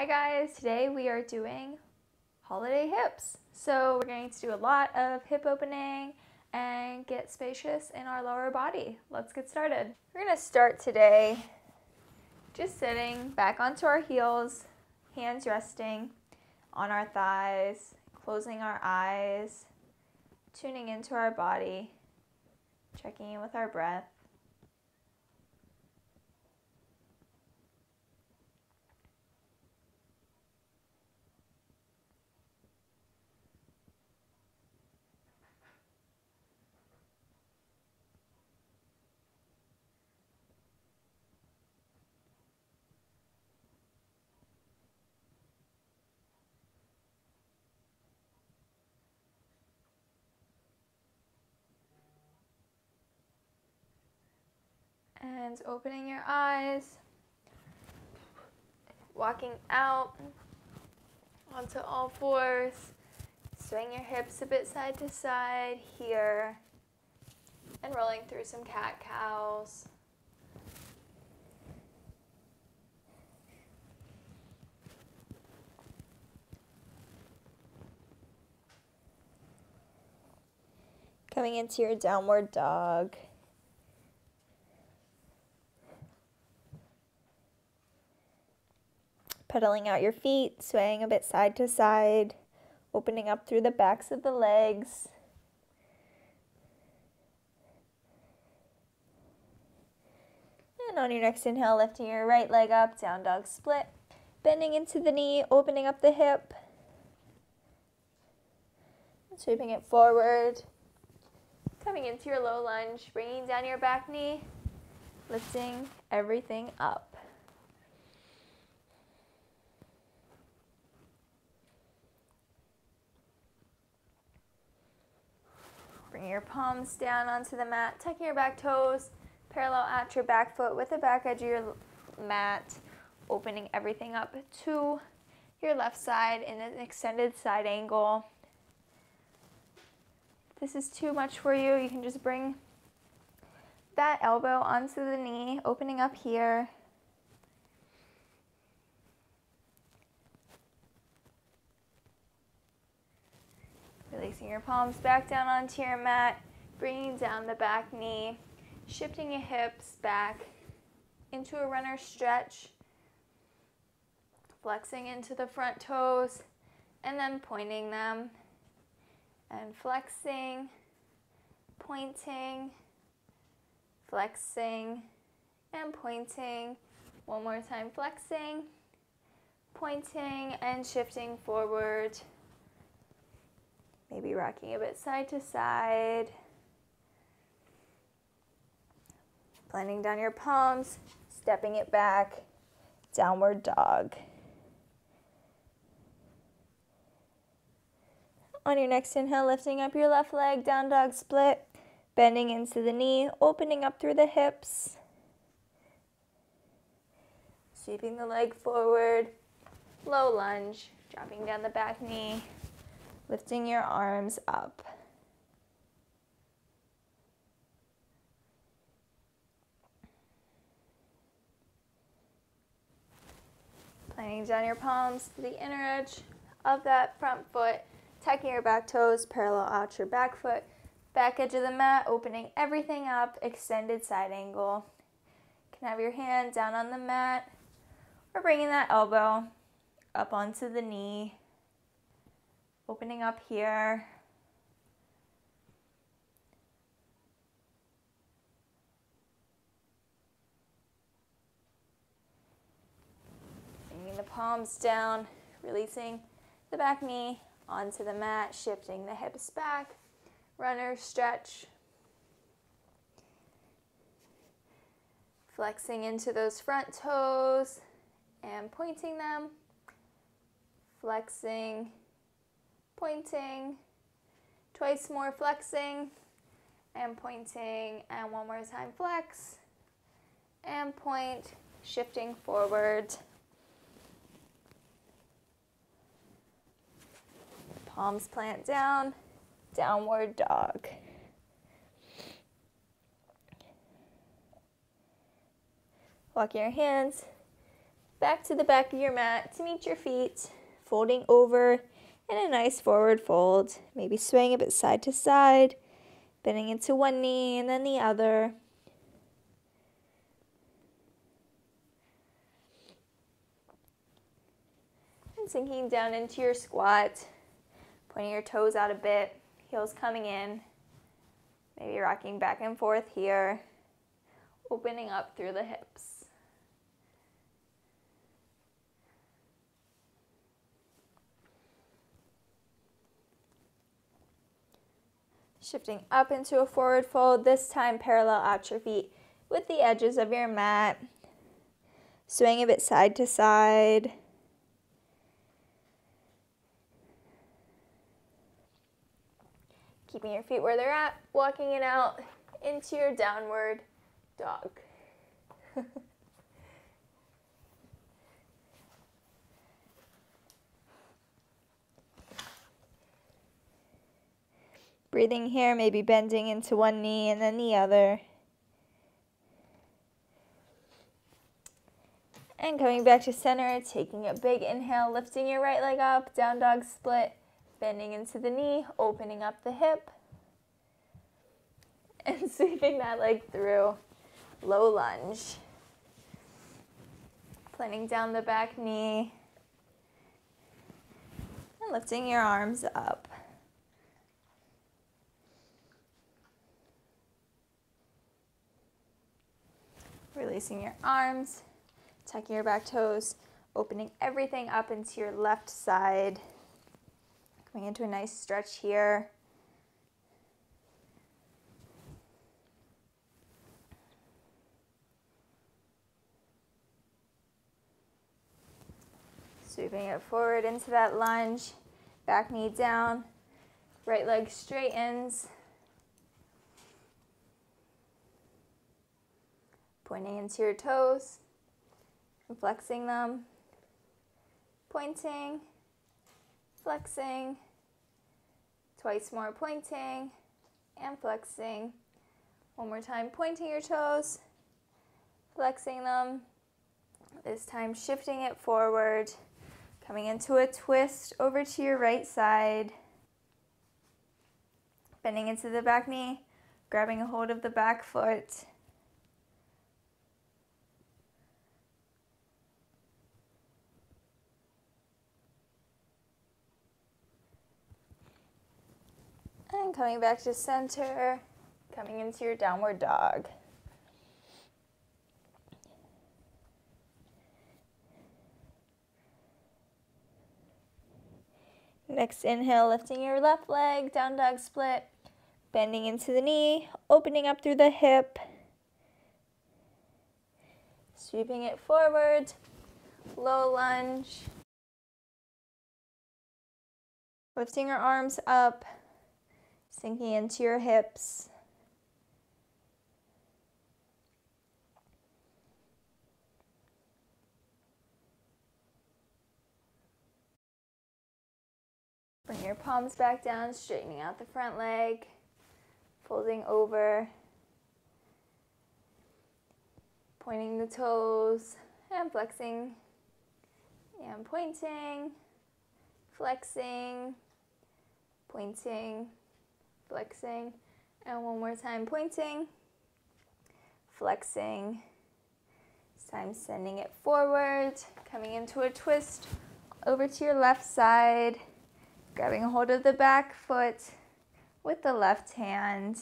Hi guys, today we are doing holiday hips. So we're going to do a lot of hip opening and get spacious in our lower body. Let's get started. We're going to start today just sitting back onto our heels, hands resting on our thighs, closing our eyes, tuning into our body, checking in with our breath. And opening your eyes, walking out onto all fours, swing your hips a bit side to side here, and rolling through some cat-cows. Coming into your downward dog. Pedaling out your feet, swaying a bit side to side, opening up through the backs of the legs. And on your next inhale, lifting your right leg up, down dog split, bending into the knee, opening up the hip, sweeping it forward, coming into your low lunge, bringing down your back knee, lifting everything up. Bring your palms down onto the mat, tucking your back toes, parallel at your back foot with the back edge of your mat, opening everything up to your left side in an extended side angle. If this is too much for you, you can just bring that elbow onto the knee, opening up here. Releasing your palms back down onto your mat, bringing down the back knee, shifting your hips back into a runner stretch, flexing into the front toes, and then pointing them, and flexing, pointing, flexing, and pointing. One more time, flexing, pointing, and shifting forward. Maybe rocking a bit side to side. Planting down your palms, stepping it back, downward dog. On your next inhale, lifting up your left leg, down dog split, bending into the knee, opening up through the hips. Sweeping the leg forward, low lunge, dropping down the back knee, lifting your arms up. Planting down your palms to the inner edge of that front foot, tucking your back toes, parallel out your back foot, back edge of the mat, opening everything up, extended side angle. You can have your hand down on the mat or bringing that elbow up onto the knee, opening up here. Bringing the palms down, releasing the back knee onto the mat, shifting the hips back, runner stretch. Flexing into those front toes and pointing them, flexing, pointing, twice more flexing and pointing, and one more time flex and point, shifting forward. Palms plant down, downward dog. Walk your hands back to the back of your mat to meet your feet, folding over in a nice forward fold, maybe swaying a bit side to side, bending into one knee and then the other. And sinking down into your squat, pointing your toes out a bit, heels coming in, maybe rocking back and forth here, opening up through the hips. Shifting up into a forward fold, this time parallel out your feet with the edges of your mat, swaying a bit side to side. Keeping your feet where they're at, walking it out into your downward dog. Breathing here, maybe bending into one knee and then the other. And coming back to center, taking a big inhale, lifting your right leg up, down dog split, bending into the knee, opening up the hip, and sweeping that leg through, low lunge. Planting down the back knee, and lifting your arms up. Releasing your arms, tucking your back toes, opening everything up into your left side. Coming into a nice stretch here. Sweeping it forward into that lunge, back knee down, right leg straightens. Pointing into your toes and flexing them, pointing, flexing, twice more pointing and flexing. One more time, pointing your toes, flexing them, this time shifting it forward, coming into a twist over to your right side, bending into the back knee, grabbing a hold of the back foot, and coming back to center, coming into your downward dog. Next inhale, lifting your left leg, down dog split, bending into the knee, opening up through the hip, sweeping it forward, low lunge, lifting your arms up, sinking into your hips. Bring your palms back down, straightening out the front leg, folding over, pointing the toes, and flexing, and pointing, flexing, pointing, flexing, and one more time, pointing, flexing. This time sending it forward, coming into a twist over to your left side, grabbing a hold of the back foot with the left hand.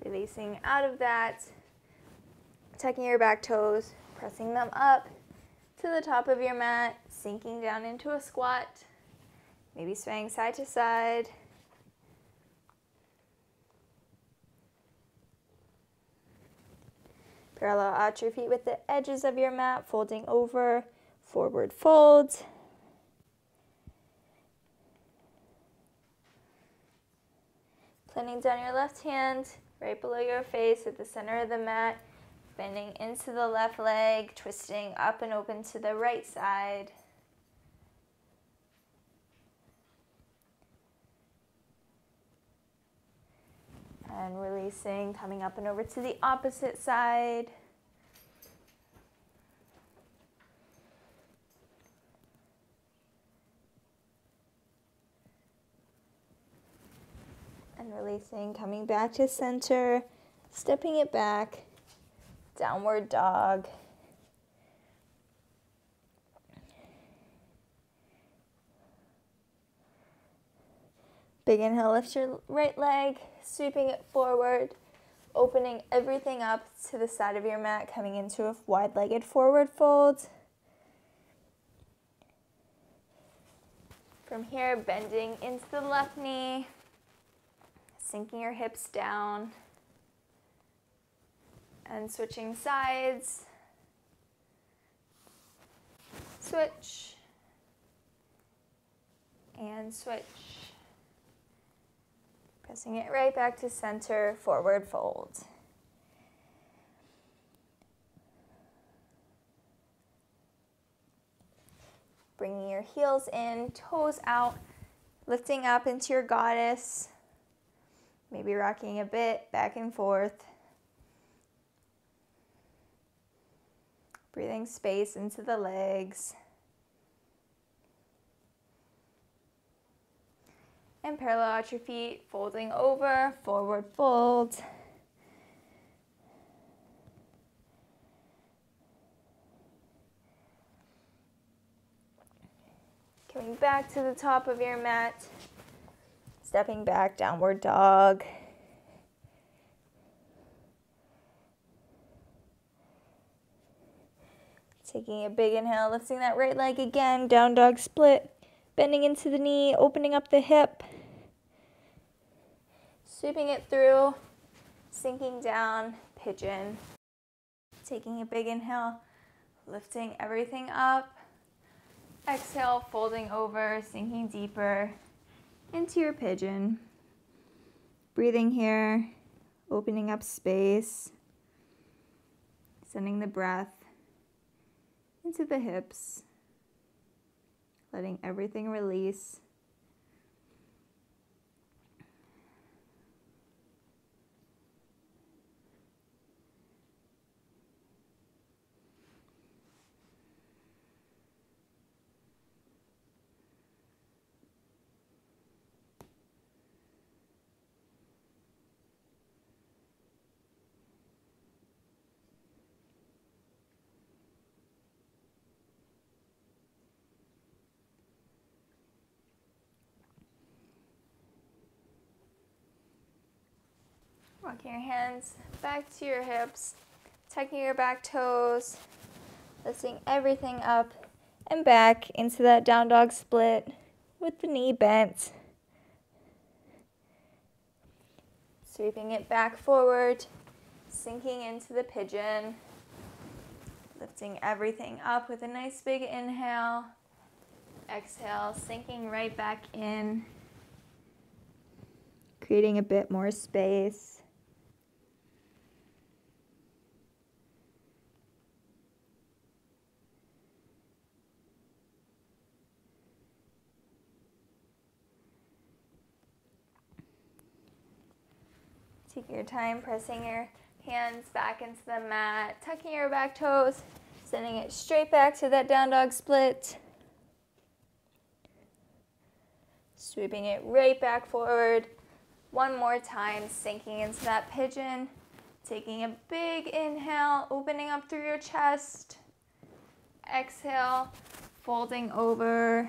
Releasing out of that, tucking your back toes, pressing them up to the top of your mat, sinking down into a squat, maybe swaying side to side. Parallel out your feet with the edges of your mat, folding over, forward fold. Planting down your left hand, right below your face at the center of the mat, bending into the left leg, twisting up and open to the right side. And releasing, coming up and over to the opposite side. And releasing, coming back to center, stepping it back, downward dog. Big inhale, lift your right leg, sweeping it forward, opening everything up to the side of your mat, coming into a wide-legged forward fold. From here, bending into the left knee, sinking your hips down, and switching sides. Switch, and switch. Pressing it right back to center, forward fold. Bringing your heels in, toes out, lifting up into your goddess. Maybe rocking a bit back and forth. Breathing space into the legs. And parallel out your feet, folding over, forward fold. Coming back to the top of your mat, stepping back, downward dog. Taking a big inhale, lifting that right leg again, down dog split, bending into the knee, opening up the hip. Sweeping it through, sinking down, pigeon. Taking a big inhale, lifting everything up. Exhale, folding over, sinking deeper into your pigeon. Breathing here, opening up space, sending the breath into the hips, letting everything release. Walking your hands back to your hips, tucking your back toes, lifting everything up and back into that down dog split with the knee bent. Sweeping it back forward, sinking into the pigeon, lifting everything up with a nice big inhale. Exhale, sinking right back in, creating a bit more space. Taking your time, pressing your hands back into the mat, tucking your back toes, sending it straight back to that down dog split. Sweeping it right back forward. One more time, sinking into that pigeon. Taking a big inhale, opening up through your chest. Exhale, folding over,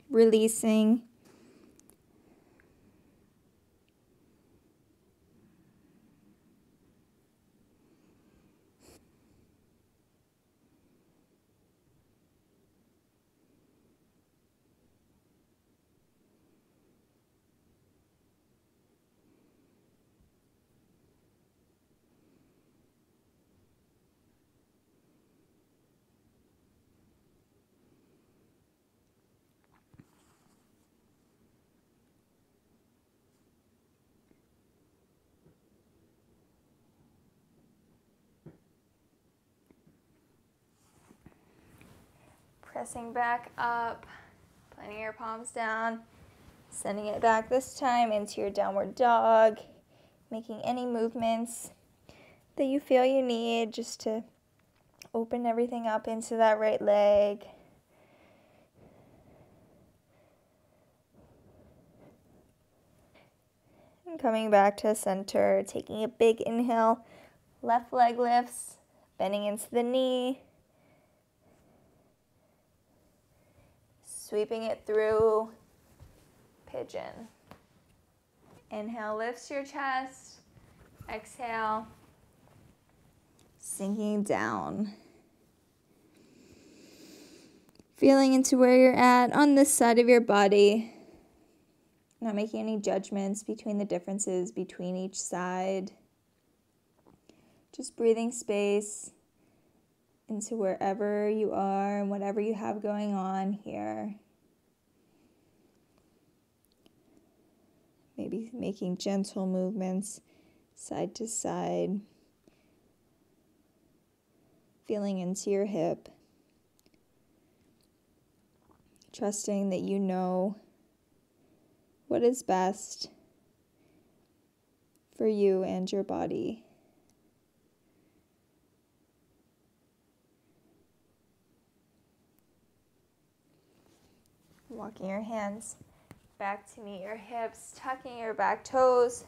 releasing. Pressing back up, planting your palms down, sending it back this time into your downward dog. making any movements that you feel you need just to open everything up into that right leg. And coming back to center, taking a big inhale, left leg lifts, bending into the knee, sweeping it through, pigeon. Inhale, lifts your chest. Exhale, sinking down. Feeling into where you're at on this side of your body. Not making any judgments between the differences between each side. Just breathing space into wherever you are and whatever you have going on here. Maybe making gentle movements side to side. Feeling into your hip. Trusting that you know what is best for you and your body. Walking your hands back to meet your hips, tucking your back toes,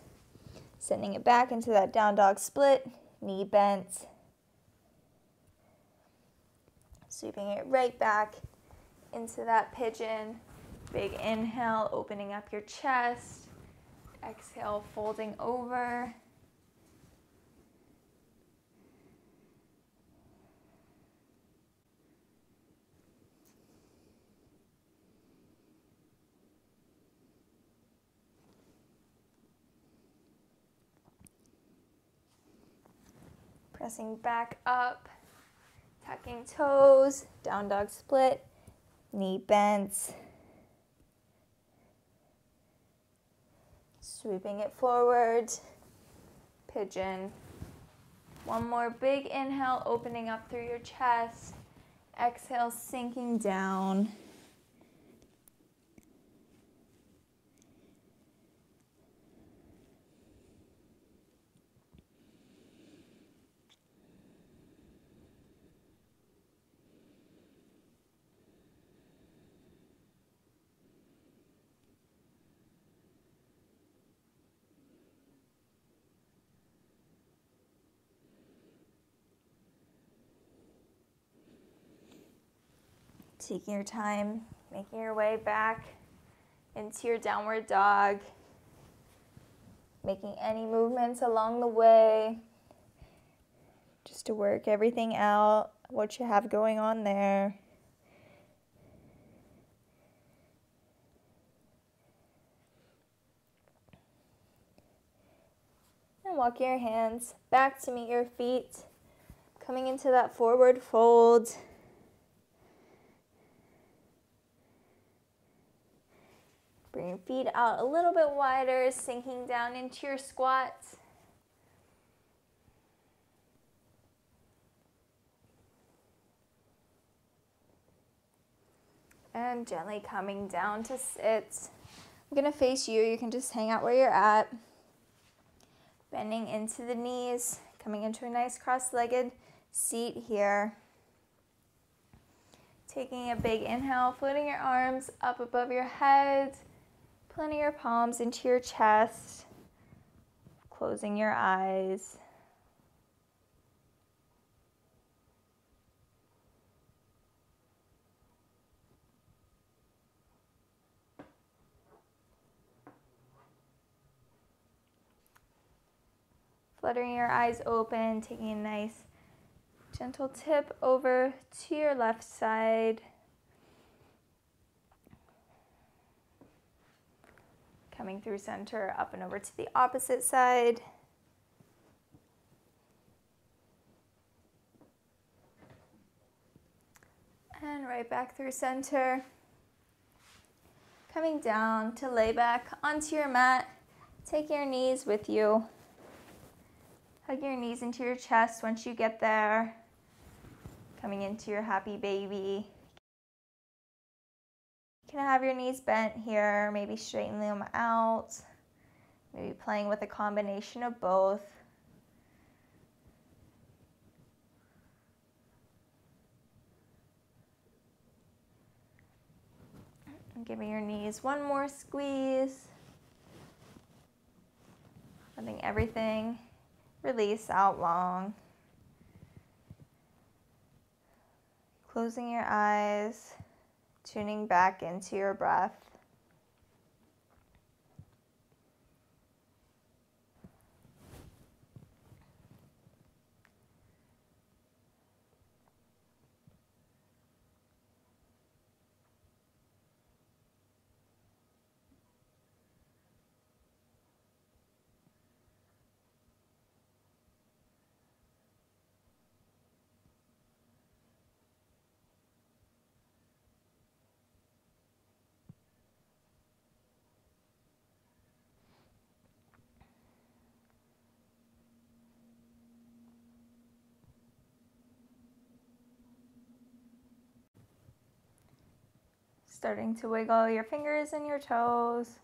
sending it back into that down dog split, knee bent. Sweeping it right back into that pigeon. Big inhale, opening up your chest. Exhale, folding over. Pressing back up, tucking toes, down dog split, knee bent. Sweeping it forward, pigeon. One more big inhale, opening up through your chest. Exhale, sinking down. Taking your time, making your way back into your downward dog. Making any movements along the way, just to work everything out, what you have going on there. And walk your hands back to meet your feet, coming into that forward fold. Bring your feet out a little bit wider, sinking down into your squat. And gently coming down to sit. I'm going to face you. You can just hang out where you're at. Bending into the knees, coming into a nice cross-legged seat here. Taking a big inhale, floating your arms up above your head. Planting your palms into your chest, closing your eyes. Fluttering your eyes open, taking a nice gentle tip over to your left side. Coming through center, up and over to the opposite side. And right back through center. Coming down to lay back onto your mat. Take your knees with you. Hug your knees into your chest once you get there. Coming into your happy baby. You can have your knees bent here, maybe straighten them out. Maybe playing with a combination of both. And giving your knees one more squeeze. Letting everything release out long. Closing your eyes, tuning back into your breath. Starting to wiggle your fingers and your toes,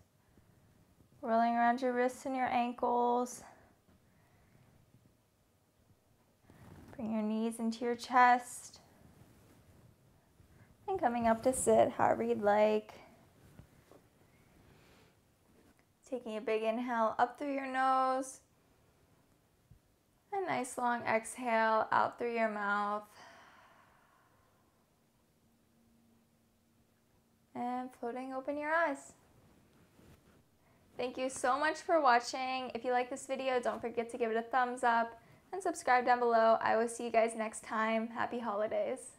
rolling around your wrists and your ankles. Bring your knees into your chest. And coming up to sit however you'd like. Taking a big inhale up through your nose. A nice long exhale out through your mouth. And floating open your eyes. Thank you so much for watching. If you like this video, don't forget to give it a thumbs up and subscribe down below. I will see you guys next time. Happy holidays.